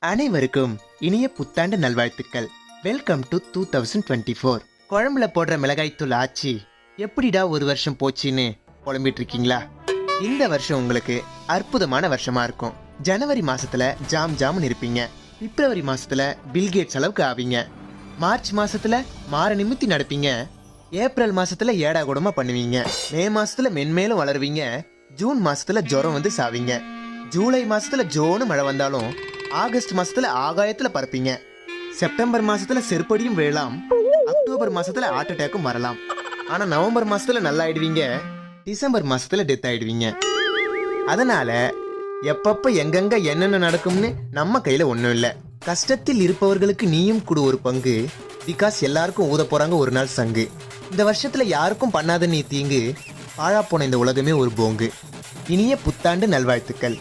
அனைவருக்கும் இனிய புத்தாண்டு நல்வாழ்த்துக்கள். Welcome to 2024. குழம்புல போடுற மிளகாய்த்தூள் ஆச்சி எப்படிடா ஒரு வருஷம் போச்சுன்னு புலம்பிட்டு இருக்கீங்களா? இந்த வருஷம் உங்களுக்கு அற்புதமான வருஷமா இருக்கும். ஜனவரி மாசத்துல ஜாம் ஜாம்னு இருப்பீங்க. பிப்ரவரி மாசத்துல பில்கேட்ஸ் அளவுக்கு ஆவீங்க. மார்ச் மாசத்துல மாற நிமித்தி நடப்பீங்க. ஏப்ரல் மாசத்துல ஏடா கூடமா பண்ணுவீங்க. மே மாசத்துல மென்மேலும் வளருவீங்க. ஜூன் மாசத்துல ஜுரம் வந்து சாவீங்க. ஜூலை மாசத்துல ஜோனு மழை வந்தாலும் ஆகஸ்ட் மாசத்துல ஆகாயத்துல பறப்பீங்க. செப்டம்பர் மாசத்துல செருப்படியும் விழலாம். அக்டோபர் மாசத்துல ஹார்ட் அட்டாக்கும் வரலாம். ஆனா நவம்பர் மாசத்துல நல்லா ஆயிடுவீங்க. டிசம்பர் மாசத்துல டெத் ஆயிடுவீங்க. அதனால எப்பப்ப எங்கெங்க என்னென்ன நடக்கும்னு நம்ம கையில ஒண்ணும் இல்ல. கஷ்டத்தில் இருப்பவர்களுக்கு நீயும் கூட ஒரு பங்கு. பிகாஸ் எல்லாருக்கும் ஊத போறாங்க ஒரு நாள் சங்கு. இந்த வருஷத்துல யாருக்கும் பண்ணாத நீ தீங்கு. பாழா போன இந்த உலகமே ஒரு போங்கு. இனிய புத்தாண்டு நல்வாழ்த்துக்கள்.